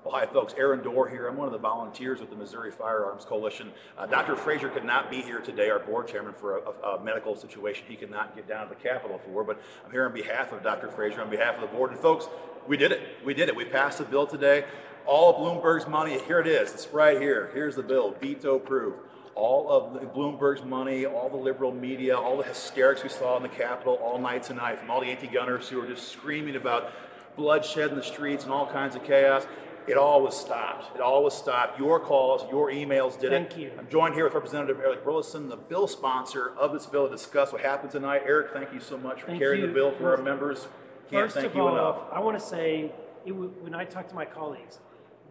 Well, hi folks, Aaron Dorr here. I'm one of the volunteers with the Missouri Firearms Coalition. Dr. Frazier could not be here today, our board chairman, for a medical situation he could not get down to the Capitol for, but I'm here on behalf of Dr. Frazier, on behalf of the board. And folks, we did it. We did it. We passed the bill today. All of Bloomberg's money, here it is. It's right here. Here's the bill, veto proof. All of Bloomberg's money, all the liberal media, all the hysterics we saw in the Capitol all night tonight, from all the anti-gunners who were just screaming about bloodshed in the streets and all kinds of chaos. It all was stopped. It all was stopped. Your calls, your emails did it. Thank you. I'm joined here with Representative Eric Burleson, the bill sponsor of this bill, to discuss what happened tonight. Eric, thank you so much for carrying the bill for our members. Can't thank you enough. First of all, I want to say, when I talked to my colleagues,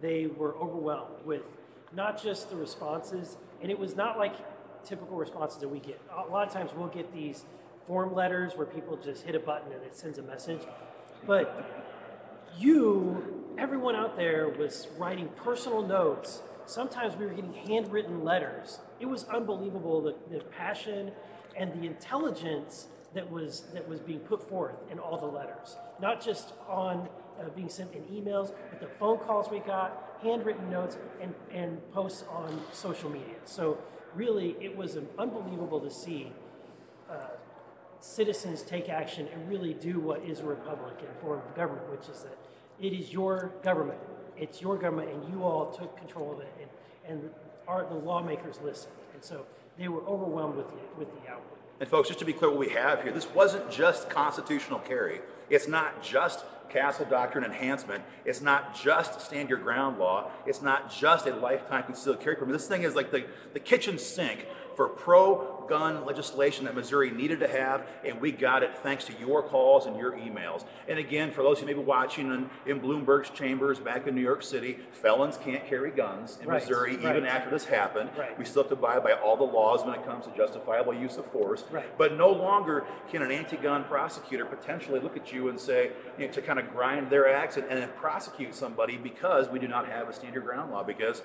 they were overwhelmed with not just the responses, and it was not like typical responses that we get. A lot of times we'll get these form letters where people just hit a button and it sends a message. But everyone out there was writing personal notes. Sometimes we were getting handwritten letters. It was unbelievable, the passion and the intelligence that was being put forth in all the letters. Not just on being sent in emails, but the phone calls we got, handwritten notes, and posts on social media. So really, it was unbelievable to see citizens take action and really do what is a Republican form of government, which is that it is your government. It's your government, and you all took control of it, and the lawmakers listened. And so they were overwhelmed with the output. And folks, just to be clear what we have here, this wasn't just constitutional carry. It's not just Castle Doctrine enhancement. It's not just stand your ground law. It's not just a lifetime concealed carry permit. This thing is like the kitchen sink for pro-gun legislation that Missouri needed to have, and we got it thanks to your calls and your emails. And again, for those who may be watching in Bloomberg's chambers back in New York City, felons can't carry guns in Missouri even after this happened. We still have to abide by all the laws when it comes to justifiable use of force. But no longer can an anti-gun prosecutor potentially look at you and say, to kind of grind their axe and then prosecute somebody because we do not have a stand your ground law, because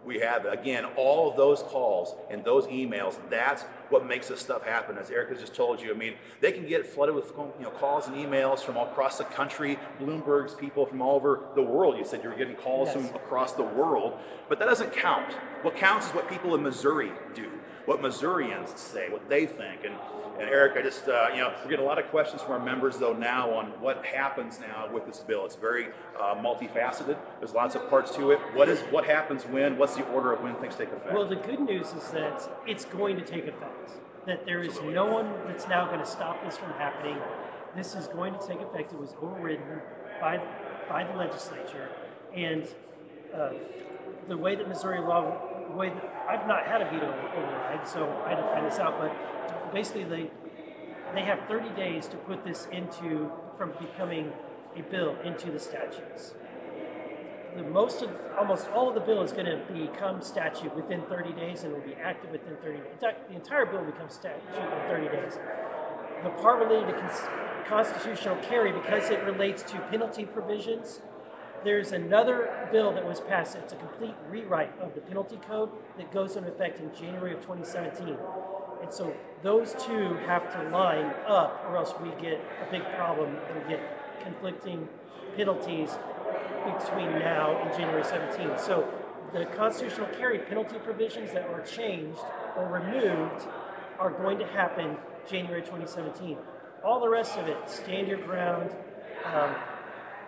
we have, again, all of those calls and those emails. That's what makes this stuff happen. As Eric has just told you, I mean, they can get flooded with calls and emails from all across the country. Bloomberg's people from all over the world. You said you were getting calls from across the world, but that doesn't count. What counts is what people in Missouri do, what Missourians say, what they think. And Eric, I just, we're getting a lot of questions from our members, though, now on what happens now with this bill. It's very multifaceted. There's lots of parts to it. What happens when? What's the order of when things take effect? Well, the good news is that it's going to take effect, that there is no one that's now going to stop this from happening. This is going to take effect. It was overridden by the legislature. And the way that Missouri law, I've not had a veto override, so I had to find this out, but basically they have 30 days to put this from becoming a bill into the statutes. Almost all of the bill is going to become statute within 30 days and will be active within 30 days. In fact, the entire bill becomes statute in 30 days. The part related to constitutional carry, because it relates to penalty provisions, there's another bill that was passed. It's a complete rewrite of the penalty code that goes into effect in January of 2017. And so those two have to line up, or else we get a big problem and get conflicting penalties between now and January 17. So the constitutional carry penalty provisions that were changed or removed are going to happen January 2017. All the rest of it, stand your ground,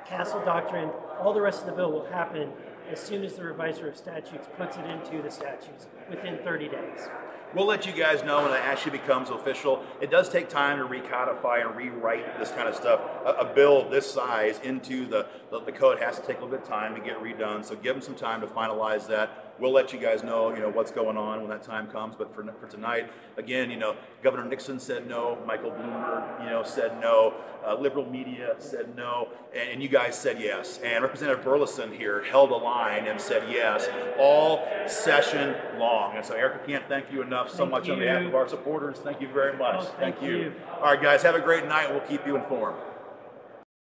Castle Doctrine, all the rest of the bill will happen as soon as the revisor of statutes puts it into the statutes within 30 days. We'll let you guys know when it actually becomes official. It does take time to recodify and rewrite this kind of stuff. A bill this size into the code has to take a little bit of time to get redone, so give them some time to finalize that. We'll let you guys know, what's going on when that time comes. But for tonight, again, Governor Nixon said no, Michael Bloomberg, said no, liberal media said no, and you guys said yes. And Representative Burleson here held a line and said yes all session long. And so, Eric, I can't thank you enough so much on behalf of our supporters. Thank you very much. Oh, thank you. All right, guys, have a great night. We'll keep you informed.